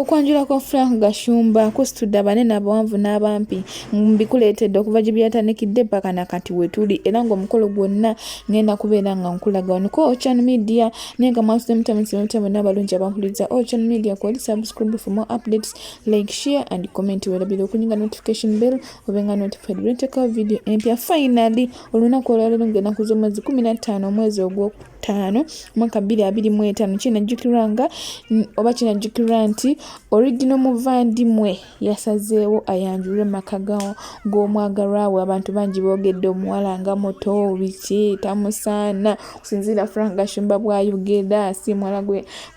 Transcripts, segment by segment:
okwanjula kwa Frank Gashumba kusitudde abanene abawanvu n'abampi mbikuleetedde okuva gye byatandikidde paka nakati wetuli era ng'omukolo gwonna ngenda kubeera nga nkulaga wano ko Ocean Media nenga mwasudde mutamu n'abalungi abampuliriza Ocean Media ko subscribe for more updates, like, share and comment welabira okunyinga notification bell obenga notified renteka video empya. Finally olunaku olwaleero ng'ennaku z'omwezi 15 omwezi ogw'okutaano mwaka 2025 kinajjukirwanga oba kinajjukirwa nti original muvandimwe yasazeewo ayanjulwe maka g'omwagalwa we. Abantu bangi boogedde omuwala nga muto biki tamusaana kusinziira Frank Gashumba bw'ayogera si muwala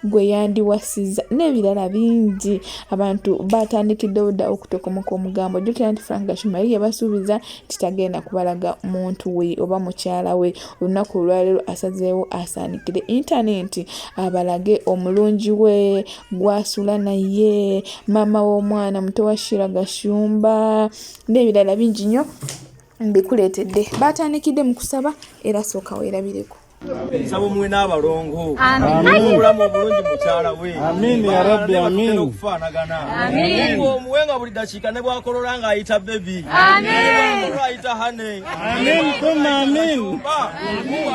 gwe yandiwasiza n'ebirala bingi. Abantu batandikidde dda okutokomoka omugambo jjukira nti Frank Gashumba yali yabasuubiza kitagenda kubalaga muntu we oba mukyala we. Olunaku olwaleero asazeewo asaanikire intaneti abalage omulungi we gwasula naye maama w'omwana muto wa Shira Gashumba n'ebirala bingi nnyo mbikuleetedde. Batandikidde mu kusaba era sooka weerabireko. Sabo mwe n'abalongo obulamu obulungi mukyala we. Amin ya Rabbi, amin. Okufaanagana Amin. omuwenga buli dakiika ne bwakolola ng'ayita bebi ayita hane amin.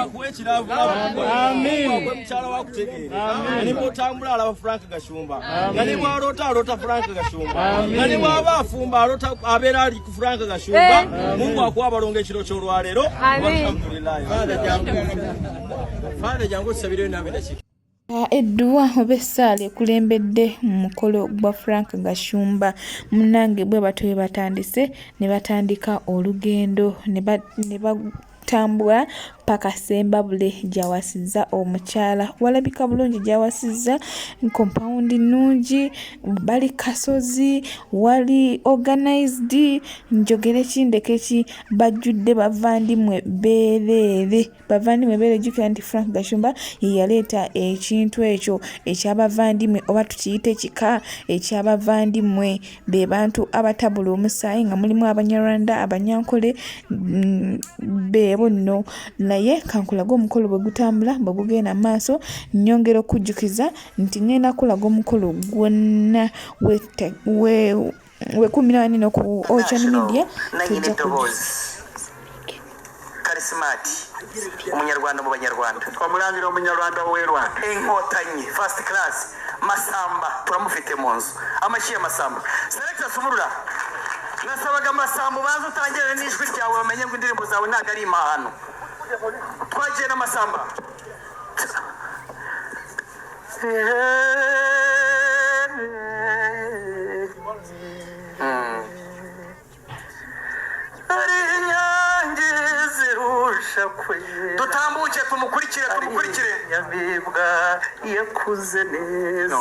akuwa ekiraavu gwe mukyala wakutegeera nga ne bw'otambula alaba Frank Gashumba nga ne bw'aloota aloota Frank Gashumba nga ne bw'aba afumba aloota abeera ali ku Frank Gashumba. Mungu akuwa abalongo ekiro ky'olwaleero. Alhamdulillahi. Fane jangu sabiro nabenda chiki. Edduwa oba essaala ekulembedde mu mukolo gwa Frank Gashumba munnange bwe batoye batandise ne batandika olugendo ne batambula paka Sembabule gyawasizza omukyala. Walabika bulungi gyawasizza compound nnungi bali kasozi wali organized njogere kindekeki bajjudde bavandimwe bereere jjukira nti Frank Gashumba ye yaleeta ekintu ekyo ekyabavandimwe oba tukiyite kika ekyabavandimwe be bantu abatabula omusaayi nga mulimu Abanyarwanda Abanyankole beebo nno. Naye kankulaga omukolo bwe gutambula bwe gugenda maaso nnyongera okujjukiza nti ngenda kulaga omukolo gwonna we 14 ku Ocean Media tujja Karismati umunyarwanda mu banyarwanda twamurangira umunyarwanda w'Rwanda enkotanyi first class Masamba turamufite mu nzu amashiye Masamba selector Sumurura nasabaga Masamba bazo utangire n'ijwi ryawe bamenye ngo indirimbo zawe ntago ari imahano twagiye na Masamba dutambuke tumukurikire nyamibwa yakuze neza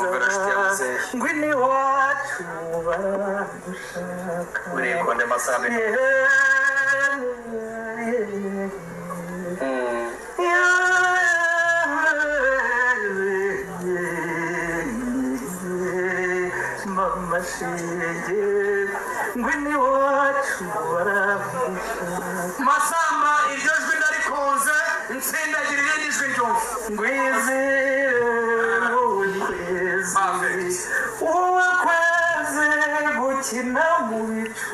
ngwini wacu baragushaka urikonde Masamba mama shenge ngwini wacu baragushaka Masamba iryo jwi ndarikunze nsindagirire n'ijwi ryose ngwizire wowe kweze gukina mu bicu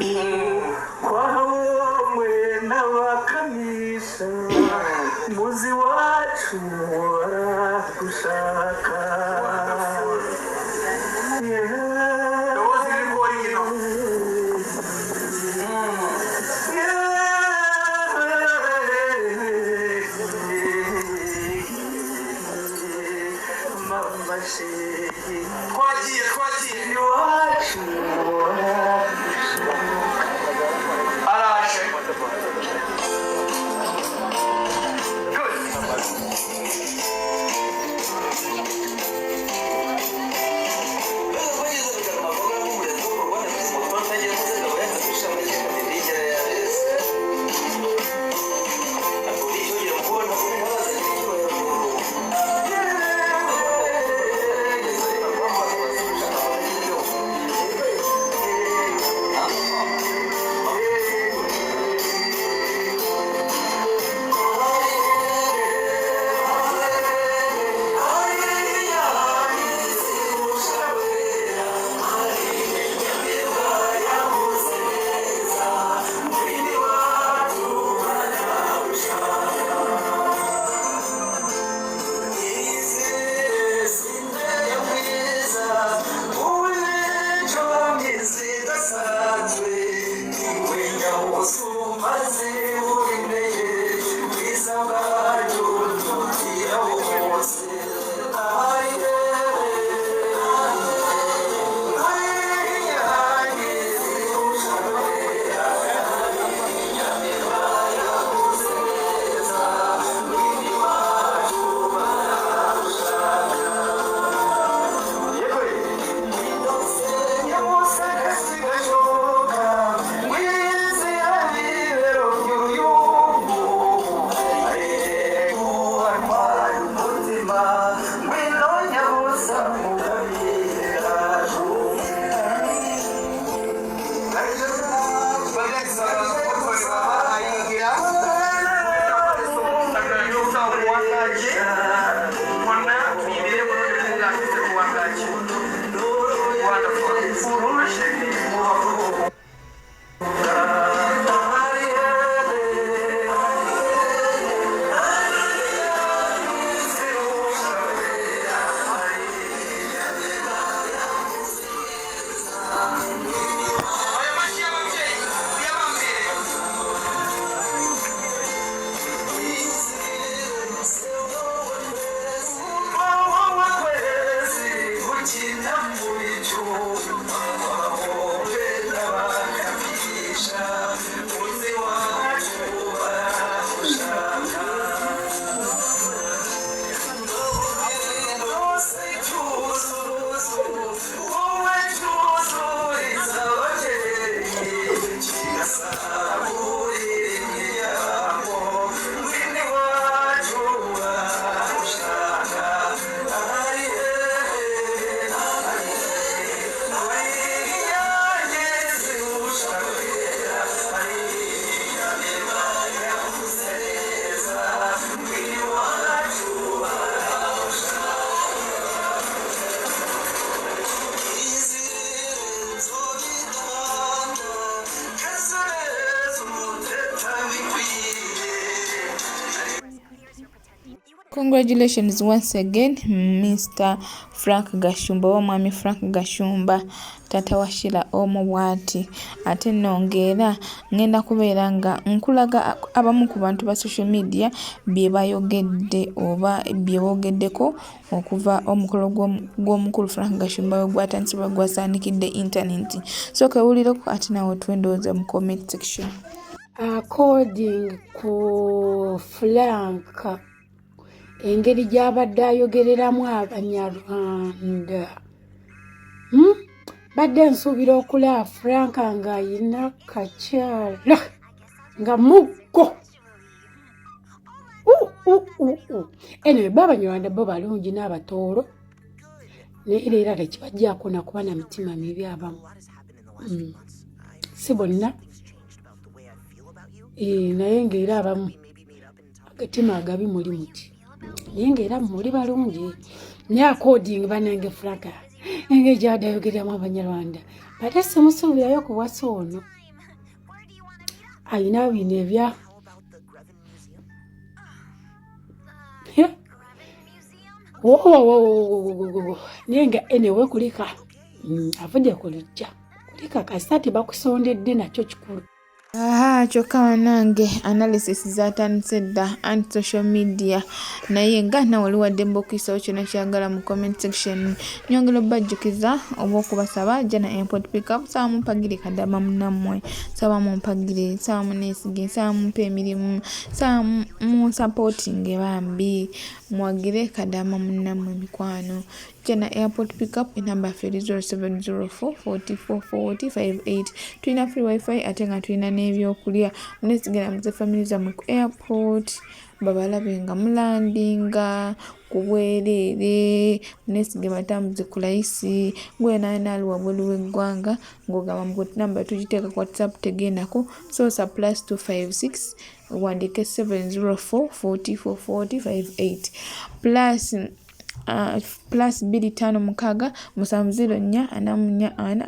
kwahomwe n'abakamisha muzi wacu baragushaka. Twagiye iwacu araje Congratulations once again, Mr. Frank Gashumba, wamwami Frank Gashumba, tata wa Sheila omu bwati. Ate nongera ngenda kubeera nga nkulaga abamu ku bantu ba social media bye bayogedde oba bye boogeddeko okuva omukolo gw'omukulu Frank Gashumba we gwatandisibwa gwasaanikidde internet. So kewulireko ate nawe twendowooza mu comment section. According ku Frank, engeri gy'abadde ayogereramu Abanyarwanda, badde nsuubira okulaba Frank ng'ayina kakyala nga muggo. Anyway, Abanyarwanda bo balungi n'abatoolo, naye era tekibajjaako nakuba na mitima mibi abamu. Si bonna, naye ng'era abamu agatima agabi muli muti, naye ng'era muli balungi. Naye according banange Frank engeri gy'abadde ayogereramu Abanyarwanda, ate simusuubirayo kuwasa ono. Ayina bino ebya naye nga enewe kulika avudde ku lujja, kulika kasati bakusondedde nakyo kikulu. Kyokka wanange analysis zatandise dda anti social media, naye nga nawe wali waddemba okuyisawo kyonna kyagala mu comment section. Nyongera obbajjukiza oba okubasaba Jana Import Pickup, saba mumpagire kadama munnammwe, saba mumpagire, saba muneesige, saba mumpe emirimu, saba munsupportinge bambi, muwagire kadama munnammwe mikwano. Jana Airport Pickup enamba ffe 0704 44 40 58. Tulina free wifi ate nga tulina n'ebyokulya. Muneesigera muze family zammwe ku airport, babalabe nga mulandinga ku bwereere, muneesige batambuze ku layisi. Gwe naali wabweru w'eggwanga ng'ogamba mu namba tugiteeka ku WhatsApp tegendako, sosa +256 wandiike 704 44 40 58 plus 256 704 44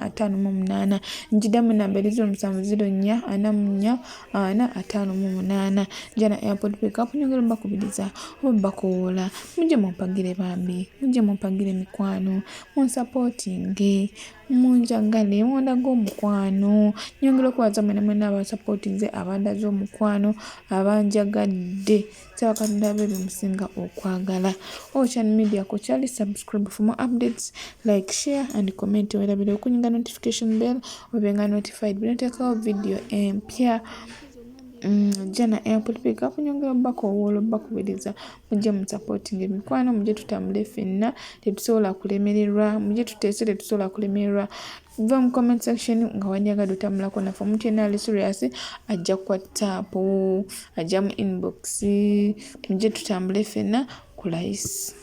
458. Njidamu namba 0704 44 458. Jana Airport Pickup nyongera mbakubiriza oba mbakoola mujje mumpagire bambi, mujje mumpagire mikwano, munsupportinge, munjagale, mundaga omukwano. Nyongera okubaza mwena abasupportinze, abandaze omukwano, abanjagadde. Saba Katonda abeere musinga okwagala. Channel Media ko kyali subscribe for more updates, like, share and comment. Werabire okunyinga notification bell obenga notified binatekawo video empya. Jana Airport Pickup nyongera bakowolo bakubiriza mujje musupporting emikwano, mujje tutambule ffenna tetusobola kulemererwa, mujje tuteese tetusobola kulemererwa. Va mu comment section nga wanjagala otambulako naffe. Omuntu yenna ali serious ajja ku WhatsApp, ajja mu inbox, mujje tutambule ffenna ku layisi.